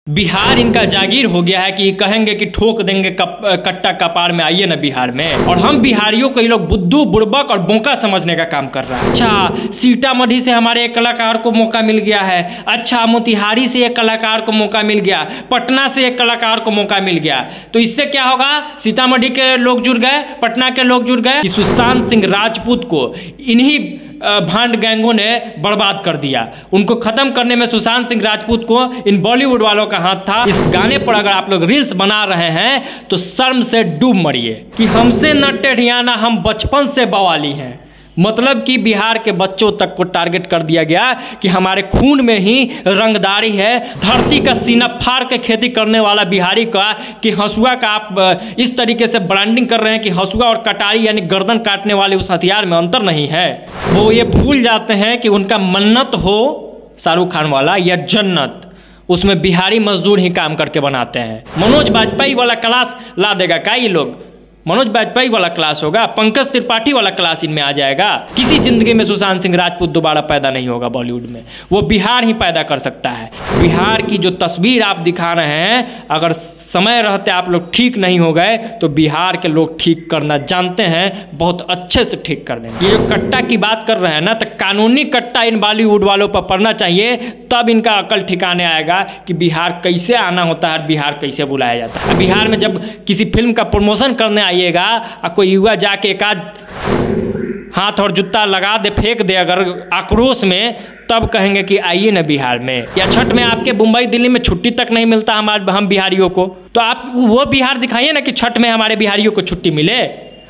बिहार इनका जागीर हो गया है कि कहेंगे कि ठोक देंगे कट्टा कपार में, आइए ना बिहार में। और हम बिहारियों को ये लोग बुद्धू बुड़बक और बोका समझने का काम कर रहा है। अच्छा, सीतामढ़ी से हमारे एक कलाकार को मौका मिल गया है। अच्छा, मोतिहारी से एक कलाकार को मौका मिल गया, पटना से एक कलाकार को मौका मिल गया। तो इससे क्या होगा? सीतामढ़ी के लोग जुड़ गए, पटना के लोग जुड़ गए कि सुशांत सिंह राजपूत को इन्हीं भांड गैंगों ने बर्बाद कर दिया। उनको खत्म करने में सुशांत सिंह राजपूत को इन बॉलीवुड वालों का हाथ था। इस गाने पर अगर आप लोग रील्स बना रहे हैं तो शर्म से डूब मरिए कि हमसे न टेढ़ियाना, हम बचपन से बवाली हैं। मतलब कि बिहार के बच्चों तक को टारगेट कर दिया गया कि हमारे खून में ही रंगदारी है। धरती का सीना फाड़ के खेती करने वाला बिहारी का कि हंसुआ का आप इस तरीके से ब्रांडिंग कर रहे हैं कि हंसुआ और कटारी यानी गर्दन काटने वाले उस हथियार में अंतर नहीं है। वो ये भूल जाते हैं कि उनका मन्नत हो शाहरुख खान वाला या जन्नत, उसमें बिहारी मजदूर ही काम करके बनाते हैं। मनोज बाजपेयी वाला क्लास ला देगा क्या ये लोग? मनोज बाजपेयी वाला क्लास होगा, पंकज त्रिपाठी वाला क्लास इनमें आ जाएगा। किसी जिंदगी में सुशांत सिंह राजपूत दोबारा पैदा नहीं होगा बॉलीवुड में, वो बिहार ही पैदा कर सकता है। बिहार की जो तस्वीर आप दिखा रहे हैं, अगर समय रहते आप लोग ठीक नहीं हो गए तो बिहार के लोग ठीक करना जानते हैं, बहुत अच्छे से ठीक कर देंगे। ये जो कट्टा की बात कर रहे हैं ना, तो कानूनी कट्टा इन बॉलीवुड वालों पर पड़ना चाहिए, तब इनका अकल ठिकाने आएगा कि बिहार कैसे आना होता है, बिहार कैसे बुलाया जाता है। बिहार में जब किसी फिल्म का प्रमोशन करने आइएगा और कोई युवा जाके एक आध हाथ और जूता लगा दे, फेंक दे अगर आक्रोश में, तब कहेंगे कि आइए ना बिहार में। या छठ में आपके मुंबई दिल्ली में छुट्टी तक नहीं मिलता हम बिहारियों को, तो आप वो बिहार दिखाइए ना कि छठ में हमारे बिहारियों को छुट्टी मिले,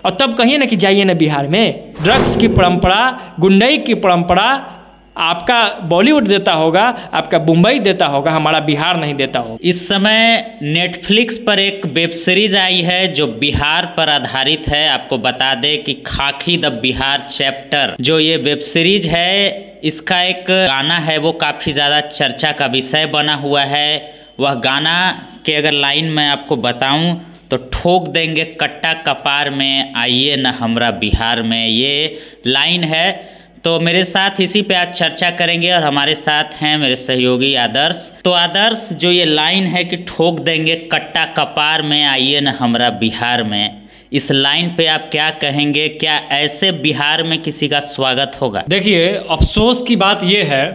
और तब कहिए ना कि जाइए ना बिहार में। ड्रग्स की परंपरा, गुंडई की परंपरा आपका बॉलीवुड देता होगा, आपका मुंबई देता होगा, हमारा बिहार नहीं देता होगा। इस समय नेटफ्लिक्स पर एक वेब सीरीज आई है जो बिहार पर आधारित है। आपको बता दें कि खाकी द बिहार चैप्टर जो ये वेब सीरीज है, इसका एक गाना है वो काफ़ी ज़्यादा चर्चा का विषय बना हुआ है। वह गाना के अगर लाइन मैं आपको बताऊं तो ठोक देंगे कट्टा कपार में, आइए न हमरा बिहार में, ये लाइन है। तो मेरे साथ इसी पे आज चर्चा करेंगे और हमारे साथ हैं मेरे सहयोगी आदर्श। तो आदर्श, जो ये लाइन है कि ठोक देंगे कट्टा कपार में, आइए न हमरा बिहार में, इस लाइन पे आप क्या कहेंगे? क्या ऐसे बिहार में किसी का स्वागत होगा? देखिए, अफसोस की बात ये है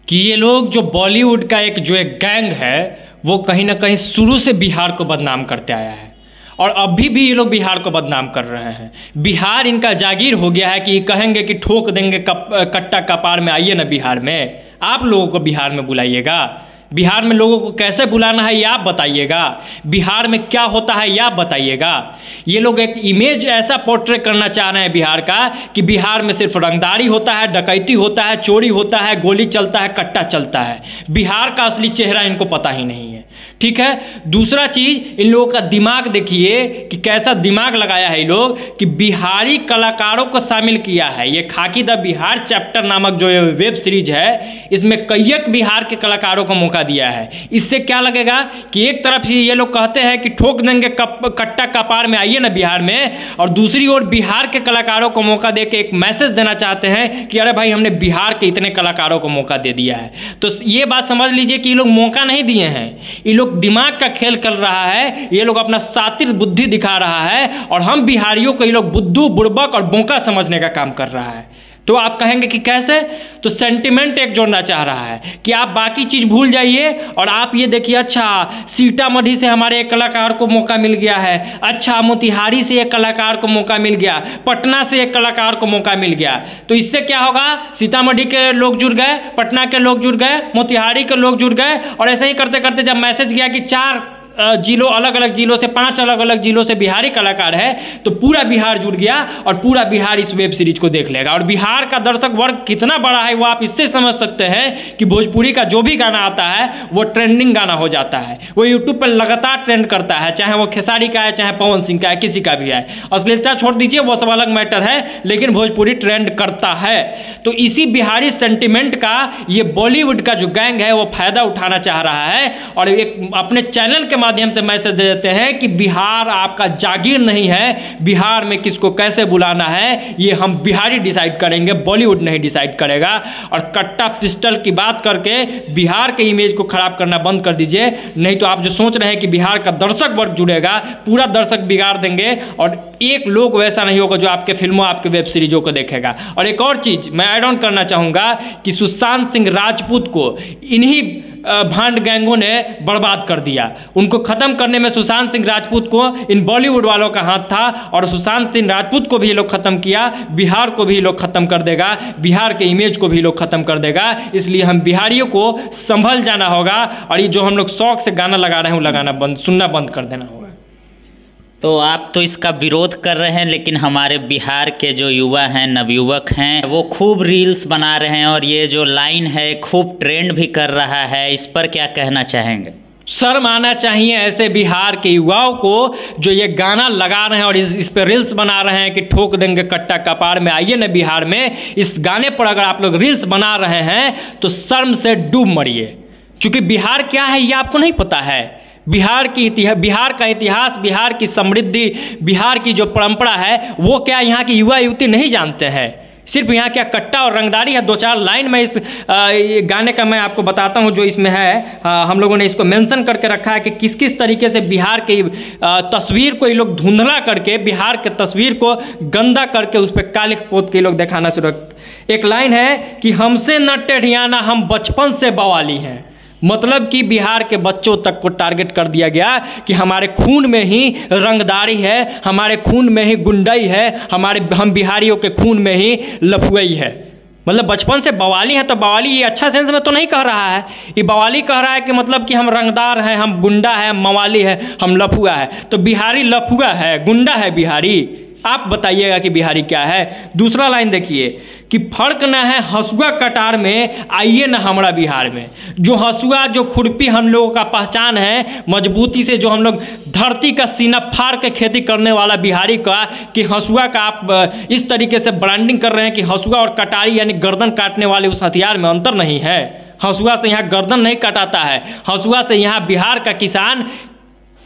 कि ये लोग जो बॉलीवुड का एक गैंग है, वो कहीं ना कहीं शुरू से बिहार को बदनाम करते आया है और अभी भी ये लोग बिहार को बदनाम कर रहे हैं। बिहार इनका जागीर हो गया है कि कहेंगे कि ठोक देंगे कट्टा कपार में, आइए ना बिहार में। आप लोगों को बिहार में बुलाइएगा, बिहार में लोगों को कैसे बुलाना है ये आप बताइएगा, बिहार में क्या होता है ये आप बताइएगा। ये लोग एक इमेज ऐसा पोर्ट्रे करना चाह रहे हैं बिहार का कि बिहार में सिर्फ रंगदारी होता है, डकैती होता है, चोरी होता है, गोली चलता है, कट्टा चलता है। बिहार का असली चेहरा इनको पता ही नहीं है। ठीक है, दूसरा चीज, इन लोगों का दिमाग देखिए कि कैसा दिमाग लगाया है ये लोग कि बिहारी कलाकारों को शामिल किया है। ये खाकी द बिहार चैप्टर नामक जो ये वेब सीरीज है, इसमें कईयक बिहार के कलाकारों को मौका दिया है। इससे क्या लगेगा कि एक तरफ ये लोग कहते हैं कि ठोक देंगे कट्टा कपार में, आइए ना बिहार में, और दूसरी ओर बिहार के कलाकारों को मौका दे के एक मैसेज देना चाहते हैं कि अरे भाई, हमने बिहार के इतने कलाकारों को मौका दे दिया है। तो ये बात समझ लीजिए कि ये लोग मौका नहीं दिए हैं, ये लोग दिमाग का खेल कर रहा है, ये लोग अपना सातिर बुद्धि दिखा रहा है, और हम बिहारियों को ये लोग बुद्धू बुड़बक और बोका समझने का काम कर रहा है। तो आप कहेंगे कि कैसे? तो सेंटिमेंट एक जोड़ना चाह रहा है कि आप बाकी चीज़ भूल जाइए और आप ये देखिए, अच्छा सीतामढ़ी से हमारे एक कलाकार को मौका मिल गया है, अच्छा मोतिहारी से एक कलाकार को मौका मिल गया, पटना से एक कलाकार को मौका मिल गया। तो इससे क्या होगा? सीतामढ़ी के लोग जुड़ गए, पटना के लोग जुड़ गए, मोतिहारी के लोग जुड़ गए, और ऐसे ही करते करते जब मैसेज गया कि 4 जिलों, अलग अलग जिलों से 5 अलग अलग जिलों से बिहारी कलाकार है, तो पूरा बिहार जुड़ गया और पूरा बिहार इस वेब सीरीज को देख लेगा। और बिहार का दर्शक वर्ग कितना बड़ा है वो आप इससे समझ सकते हैं कि भोजपुरी का जो भी गाना आता है वो ट्रेंडिंग गाना हो जाता है, वो यूट्यूब पर लगातार ट्रेंड करता है, चाहे वो खेसारी का है, चाहे पवन सिंह का है, किसी का भी है। अश्लीलता छोड़ दीजिए, वो सब अलग मैटर है, लेकिन भोजपुरी ट्रेंड करता है। तो इसी बिहारी सेंटिमेंट का ये बॉलीवुड का जो गैंग है वो फायदा उठाना चाह रहा है और एक अपने चैनल के माध्यम से मैसेज दे देते हैं कि बिहार आपका जागीर नहीं है, बिहार में किसको कैसे बुलाना है ये हम बिहारी डिसाइड करेंगे, बॉलीवुड नहीं डिसाइड करेगा। और कट्टा पिस्टल की बात करके बिहार के इमेज को खराब करना बंद कर दीजिए, नहीं तो आप जो सोच रहे हैं कि बिहार का दर्शक वर्ग जुड़ेगा, पूरा दर्शक बिगाड़ देंगे और एक लोग वैसा नहीं होगा जो आपके फिल्मों आपके वेब सीरीजों को देखेगा। और एक और चीज़ मैं ऐड ऑन करना चाहूँगा कि सुशांत सिंह राजपूत को इन्हीं भांड गैंगों ने बर्बाद कर दिया। उनको ख़त्म करने में सुशांत सिंह राजपूत को इन बॉलीवुड वालों का हाथ था और सुशांत सिंह राजपूत को भी लोग ख़त्म किया, बिहार को भी लोग ख़त्म कर देगा, बिहार के इमेज को भी लोग ख़त्म कर देगा। इसलिए हम बिहारियों को संभल जाना होगा और ये जो हम लोग शौक से गाना लगा रहे हैं वो लगाना बंद, सुनना बंद कर देना होगा। तो आप तो इसका विरोध कर रहे हैं, लेकिन हमारे बिहार के जो युवा हैं, नवयुवक हैं, वो खूब रील्स बना रहे हैं और ये जो लाइन है खूब ट्रेंड भी कर रहा है, इस पर क्या कहना चाहेंगे? शर्म आना चाहिए ऐसे बिहार के युवाओं को जो ये गाना लगा रहे हैं और इस पे रील्स बना रहे हैं कि ठोक देंगे कट्टा कपार में। आइए ना बिहार में, इस गाने पर अगर आप लोग रील्स बना रहे हैं तो शर्म से डूब मरिए, क्योंकि बिहार क्या है ये आपको नहीं पता है। बिहार का इतिहास, बिहार की समृद्धि, बिहार की जो परंपरा है वो क्या यहाँ की युवा युवती नहीं जानते हैं। सिर्फ यहाँ क्या कट्टा और रंगदारी है। 2-4 लाइन में इस गाने का मैं आपको बताता हूँ जो इसमें है। हम लोगों ने इसको मेंशन करके रखा है कि किस किस तरीके से बिहार की तस्वीर को ये लोग धुंधला करके, बिहार के तस्वीर को गंदा करके उस पर कालिख पोत के लोग दिखाना शुरू। एक लाइन है कि हमसे न टेढ़ियाना, हम बचपन से बवाली हैं। मतलब कि बिहार के बच्चों तक को टारगेट कर दिया गया कि हमारे खून में ही रंगदारी है, हमारे खून में ही गुंडाई है, हम बिहारियों के खून में ही लफुआई है। मतलब बचपन से बवाली है, तो बवाली ये अच्छा सेंस में तो नहीं कह रहा है, ये बवाली कह रहा है कि मतलब कि हम रंगदार हैं, हम गुंडा है, मवाली है, हम लफुआ है। तो बिहारी लफुआ है, गुंडा है बिहारी? आप बताइएगा कि बिहारी क्या है। दूसरा लाइन देखिए कि फर्क ना है हसुआ कटार में, आइए ना हमारा बिहार में। जो हसुआ, जो खुरपी हम लोगों का पहचान है, मजबूती से जो हम लोग धरती का सीना फाड़ के खेती करने वाला बिहारी का, कि हसुआ का आप इस तरीके से ब्रांडिंग कर रहे हैं कि हसुआ और कटारी यानी गर्दन काटने वाले उस हथियार में अंतर नहीं है। हसुआ से यहाँ गर्दन नहीं कटाता है, हसुआ से यहाँ बिहार का किसान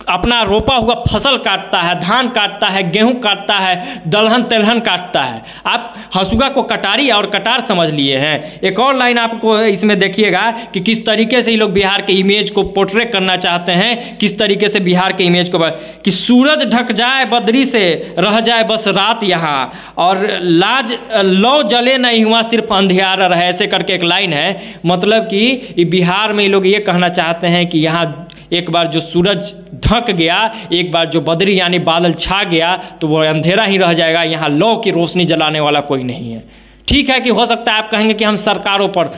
अपना रोपा हुआ फसल काटता है, धान काटता है, गेहूं काटता है, दलहन तेलहन काटता है। आप हसुआ को कटारी और कटार समझ लिए हैं। एक और लाइन आपको इसमें देखिएगा कि किस तरीके से ये लोग बिहार के इमेज को पोर्ट्रे करना चाहते हैं, किस तरीके से बिहार के इमेज को, कि सूरज ढक जाए बदरी से, रह जाए बस रात यहाँ, और लाज लौ जले नहीं हुआ सिर्फ अंधियारा रहे, ऐसे करके एक लाइन है। मतलब कि बिहार में ये लोग ये कहना चाहते हैं कि यहाँ एक बार जो सूरज ढक गया, एक बार जो बदरी यानी बादल छा गया तो वो अंधेरा ही रह जाएगा, यहाँ लौ की रोशनी जलाने वाला कोई नहीं है। ठीक है कि हो सकता है आप कहेंगे कि हम सरकारों पर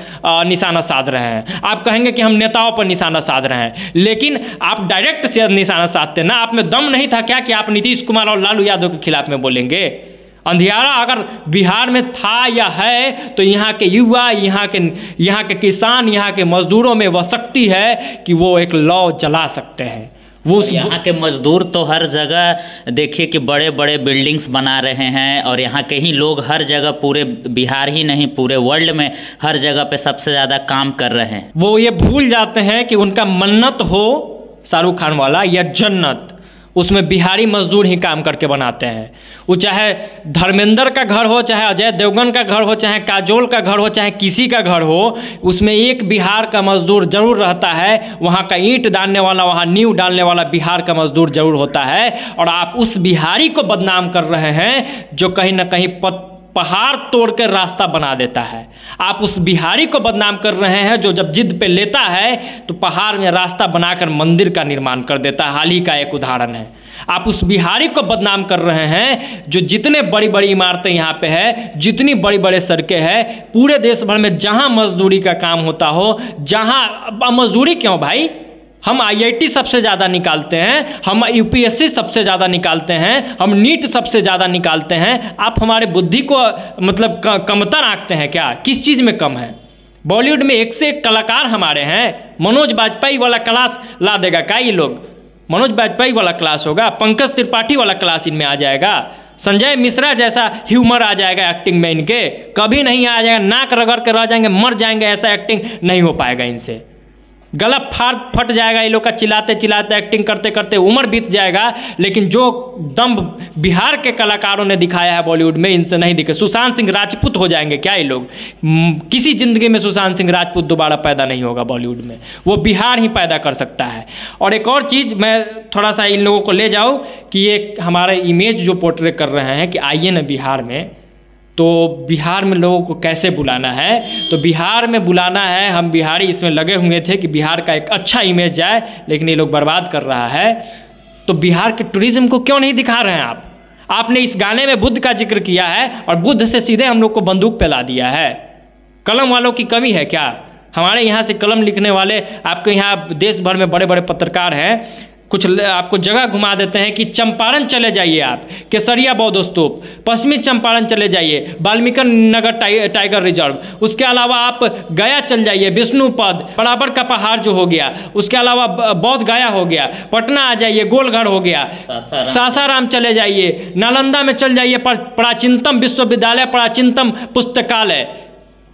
निशाना साध रहे हैं, आप कहेंगे कि हम नेताओं पर निशाना साध रहे हैं, लेकिन आप डायरेक्ट से निशाना साधते ना। आप में दम नहीं था क्या कि आप नीतीश कुमार और लालू यादव के खिलाफ में बोलेंगे? अंधियारा अगर बिहार में था या है तो यहाँ के युवा, यहाँ के किसान, यहाँ के मजदूरों में वह शक्ति है कि वो एक लौ जला सकते हैं। वो यहाँ के मजदूर तो हर जगह देखिए कि बड़े बड़े बिल्डिंग्स बना रहे हैं, और यहाँ के ही लोग हर जगह, पूरे बिहार ही नहीं पूरे वर्ल्ड में हर जगह पे सबसे ज़्यादा काम कर रहे हैं। वो ये भूल जाते हैं कि उनका मन्नत हो शाहरुख खान वाला या जन्नत, उसमें बिहारी मजदूर ही काम करके बनाते हैं। वो चाहे धर्मेंद्र का घर हो, चाहे अजय देवगन का घर हो, चाहे काजोल का घर हो, चाहे किसी का घर हो, उसमें एक बिहार का मजदूर जरूर रहता है। वहाँ का ईंट डालने वाला, वहाँ नींव डालने वाला बिहार का मजदूर जरूर होता है। और आप उस बिहारी को बदनाम कर रहे हैं जो कहीं ना कहीं पहाड़ तोड़ कर रास्ता बना देता है। आप उस बिहारी को बदनाम कर रहे हैं जो जब जिद पे लेता है तो पहाड़ में रास्ता बनाकर मंदिर का निर्माण कर देता है। हाल ही का एक उदाहरण है। आप उस बिहारी को बदनाम कर रहे हैं जो जितने बड़ी बड़ी इमारतें यहाँ पे है, जितनी बड़ी बड़े सड़कें हैं, पूरे देश भर में जहाँ मजदूरी का काम होता हो, जहाँ मजदूरी क्यों भाई, हम IIT सबसे ज़्यादा निकालते हैं, हम UPSC सबसे ज़्यादा निकालते हैं, हम नीट सबसे ज़्यादा निकालते हैं। आप हमारे बुद्धि को मतलब कमतर आंकते हैं क्या? किस चीज़ में कम है? बॉलीवुड में एक से एक कलाकार हमारे हैं। मनोज बाजपेयी वाला क्लास ला देगा क्या ये लोग? मनोज बाजपेयी वाला क्लास होगा, पंकज त्रिपाठी वाला क्लास इनमें आ जाएगा, संजय मिश्रा जैसा ह्यूमर आ जाएगा एक्टिंग में इनके? कभी नहीं आ जाएगा। नाक रगड़ के रह जाएंगे, मर जाएंगे, ऐसा एक्टिंग नहीं हो पाएगा इनसे। गला फट जाएगा ये लोग का, चिल्लाते चिल्लाते एक्टिंग करते करते उम्र बीत जाएगा, लेकिन जो दम बिहार के कलाकारों ने दिखाया है बॉलीवुड में, इनसे नहीं दिखे। सुशांत सिंह राजपूत हो जाएंगे क्या ये लोग? किसी ज़िंदगी में सुशांत सिंह राजपूत दोबारा पैदा नहीं होगा बॉलीवुड में, वो बिहार ही पैदा कर सकता है। और एक और चीज़ मैं थोड़ा सा इन लोगों को ले जाऊँ कि ये हमारा इमेज जो पोर्ट्रे कर रहे हैं कि आइए ना बिहार में, तो बिहार में लोगों को कैसे बुलाना है, तो बिहार में बुलाना है, हम बिहारी इसमें लगे हुए थे कि बिहार का एक अच्छा इमेज जाए, लेकिन ये लोग बर्बाद कर रहा है। तो बिहार के टूरिज्म को क्यों नहीं दिखा रहे हैं आप? आपने इस गाने में बुद्ध का जिक्र किया है और बुद्ध से सीधे हम लोग को बंदूक पे ला दिया है। कलम वालों की कमी है क्या? हमारे यहाँ से कलम लिखने वाले आपके यहाँ देश भर में बड़े बड़े पत्रकार हैं, कुछ आपको जगह घुमा देते हैं कि चंपारण चले जाइए आप, केसरिया बौद्ध स्तूप, पश्चिमी चंपारण चले जाइए, वाल्मीकि नगर टाइगर रिजर्व, उसके अलावा आप गया चल जाइए, विष्णुपद, बराबर का पहाड़ जो हो गया, उसके अलावा बौद्ध गया हो गया, पटना आ जाइए, गोलघर हो गया, सासाराम चले जाइए, नालंदा में चल जाइए, प्राचीनतम विश्वविद्यालय, प्राचीनतम पुस्तकालय,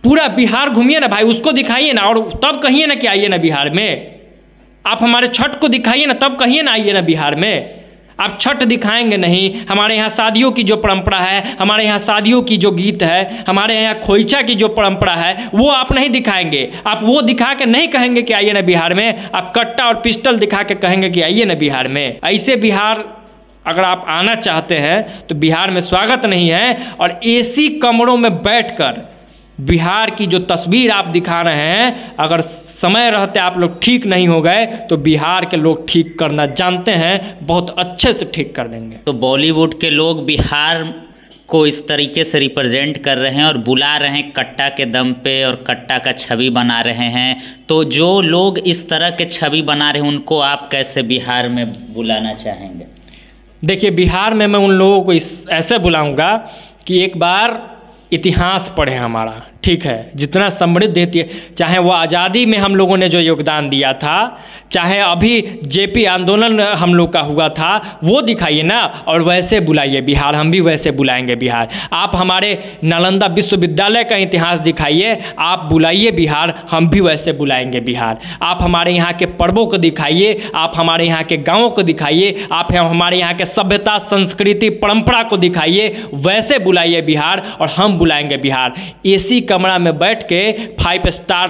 पूरा बिहार घूमिए ना भाई, उसको दिखाइए ना, और तब कहिए ना कि आइए ना बिहार में। आप हमारे छठ को दिखाइए ना, तब कहिए ना आइए ना बिहार में। आप छठ दिखाएंगे नहीं, हमारे यहाँ शादियों की जो परंपरा है, हमारे यहाँ शादियों की जो गीत है, हमारे यहाँ खोइचा की जो परंपरा है, वो आप नहीं दिखाएंगे। आप वो दिखा के नहीं कहेंगे कि आइए ना बिहार में, आप कट्टा और पिस्टल दिखा के कहेंगे कि आइए ना बिहार में। ऐसे बिहार अगर आप आना चाहते हैं तो बिहार में स्वागत नहीं है। और एसी कमरों में बैठकर बिहार की जो तस्वीर आप दिखा रहे हैं, अगर समय रहते आप लोग ठीक नहीं हो गए तो बिहार के लोग ठीक करना जानते हैं, बहुत अच्छे से ठीक कर देंगे। तो बॉलीवुड के लोग बिहार को इस तरीके से रिप्रेजेंट कर रहे हैं और बुला रहे हैं कट्टा के दम पे, और कट्टा का छवि बना रहे हैं। तो जो लोग इस तरह के छवि बना रहे हैं उनको आप कैसे बिहार में बुलाना चाहेंगे? देखिए, बिहार में मैं उन लोगों को ऐसे बुलाऊंगा कि एक बार इतिहास पढ़े हमारा, ठीक है, जितना समृद्ध है, चाहे वो आज़ादी में हम लोगों ने जो योगदान दिया था, चाहे अभी जेपी आंदोलन हम लोग का हुआ था, वो दिखाइए ना, और वैसे बुलाइए बिहार, हम भी वैसे बुलाएंगे बिहार। आप हमारे नालंदा विश्वविद्यालय का इतिहास दिखाइए, आप बुलाइए बिहार, हम भी वैसे बुलाएंगे बिहार। आप हमारे यहाँ के पर्वों को दिखाइए, आप हमारे यहाँ के गाँवों को दिखाइए, आप हमारे यहाँ के सभ्यता संस्कृति परंपरा को दिखाइए, वैसे बुलाइए बिहार और हम बुलाएंगे बिहार। एसी कमरा में बैठ के 5 स्टार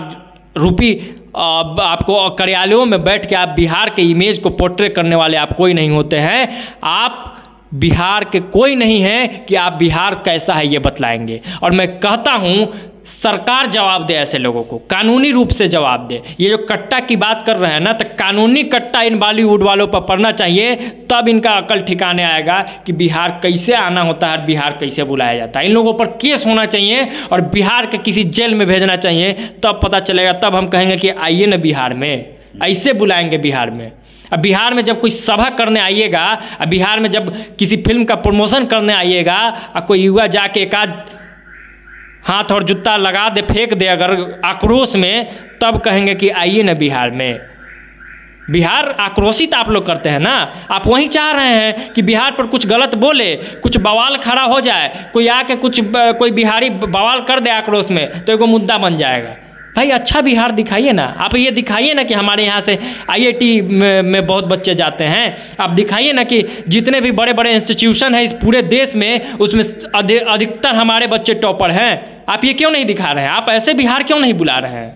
रुपी आपको कार्यालयों में बैठ के आप बिहार के इमेज को पोर्ट्रे करने वाले आप कोई नहीं होते हैं। आप बिहार के कोई नहीं हैं कि आप बिहार कैसा है ये बतलाएंगे। और मैं कहता हूँ सरकार जवाब दे, ऐसे लोगों को कानूनी रूप से जवाब दे। ये जो कट्टा की बात कर रहे हैं ना, तो कानूनी कट्टा इन बॉलीवुड वालों पर पड़ना चाहिए, तब इनका अकल ठिकाने आएगा कि बिहार कैसे आना होता है, बिहार कैसे बुलाया जाता है। इन लोगों पर केस होना चाहिए और बिहार के किसी जेल में भेजना चाहिए, तब पता चलेगा, तब हम कहेंगे कि आइए ना बिहार में, ऐसे बुलाएंगे बिहार में। अब बिहार में जब कोई सभा करने आइएगा, अब बिहार में जब किसी फिल्म का प्रमोशन करने आइएगा, और कोई युवा जाके एक आध हाथ और जूता लगा दे, फेंक दे अगर आक्रोश में, तब कहेंगे कि आइए ना बिहार में। बिहार आक्रोशित आप लोग करते हैं ना, आप वही चाह रहे हैं कि बिहार पर कुछ गलत बोले, कुछ बवाल खड़ा हो जाए, कोई आके कोई बिहारी बवाल कर दे आक्रोश में, तो एगो मुद्दा बन जाएगा। भाई अच्छा बिहार दिखाइए ना, आप ये दिखाइए ना कि हमारे यहाँ से IIT में बहुत बच्चे जाते हैं। आप दिखाइए ना कि जितने भी बड़े बड़े इंस्टीट्यूशन हैं इस पूरे देश में, उसमें अधिकतर हमारे बच्चे टॉपर हैं। आप ये क्यों नहीं दिखा रहे हैं? आप ऐसे बिहार क्यों नहीं बुला रहे हैं?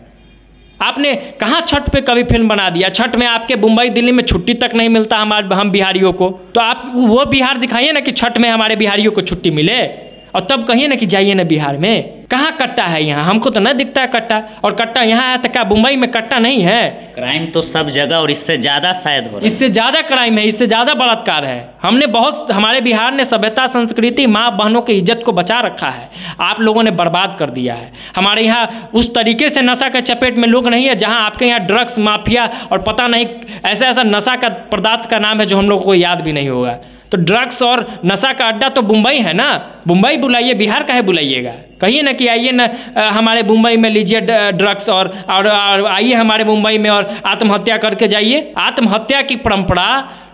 आपने कहाँ छठ पे कभी फिल्म बना दिया? छठ में आपके मुंबई दिल्ली में छुट्टी तक नहीं मिलता हम बिहारियों को, तो आप वो बिहार दिखाइए ना कि छठ में हमारे बिहारियों को छुट्टी मिले, और तब कहिए ना कि जाइए ना बिहार में। कहाँ कट्टा है यहाँ? हमको तो नहीं दिखता है कट्टा, और कट्टा यहाँ है तो क्या मुंबई में कट्टा नहीं है? क्राइम तो सब जगह और इससे ज़्यादा शायद हो रहा है। इससे ज़्यादा क्राइम है, इससे ज़्यादा बलात्कार है। हमारे बिहार ने सभ्यता संस्कृति माँ बहनों की इज्जत को बचा रखा है, आप लोगों ने बर्बाद कर दिया है। हमारे यहाँ उस तरीके से नशा के चपेट में लोग नहीं है जहाँ आपके यहाँ ड्रग्स माफिया और पता नहीं ऐसा ऐसा नशा का पदार्थ का नाम है जो हम लोगों को याद भी नहीं होगा। तो ड्रग्स और नशा का अड्डा तो मुंबई है ना, मुंबई बुलाइए, बिहार काहे बुलाइएगा? कहिए ना कि आइए ना हमारे मुंबई में लीजिए ड्रग्स और आइए हमारे मुंबई में और आत्महत्या करके जाइए। आत्महत्या की परंपरा,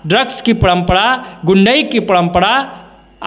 ड्रग्स की परंपरा, गुंडई की परंपरा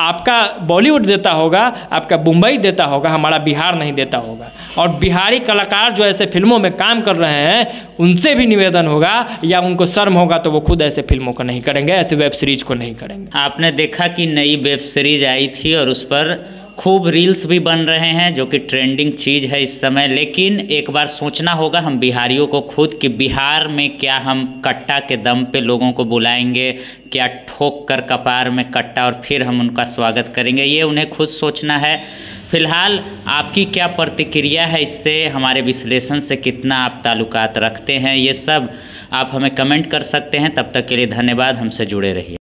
आपका बॉलीवुड देता होगा, आपका मुंबई देता होगा, हमारा बिहार नहीं देता होगा। और बिहारी कलाकार जो ऐसे फिल्मों में काम कर रहे हैं उनसे भी निवेदन होगा या उनको शर्म होगा तो वो खुद ऐसे फिल्मों को नहीं करेंगे, ऐसे वेब सीरीज को नहीं करेंगे। आपने देखा कि नई वेब सीरीज आई थी और उस पर खूब रील्स भी बन रहे हैं जो कि ट्रेंडिंग चीज़ है इस समय। लेकिन एक बार सोचना होगा हम बिहारियों को खुद कि बिहार में क्या हम कट्टा के दम पे लोगों को बुलाएंगे, क्या ठोक कर कपार में कट्टा और फिर हम उनका स्वागत करेंगे, ये उन्हें खुद सोचना है। फिलहाल आपकी क्या प्रतिक्रिया है इससे, हमारे विश्लेषण से कितना आप ताल्लुकात रखते हैं, ये सब आप हमें कमेंट कर सकते हैं। तब तक के लिए धन्यवाद, हमसे जुड़े रहिए।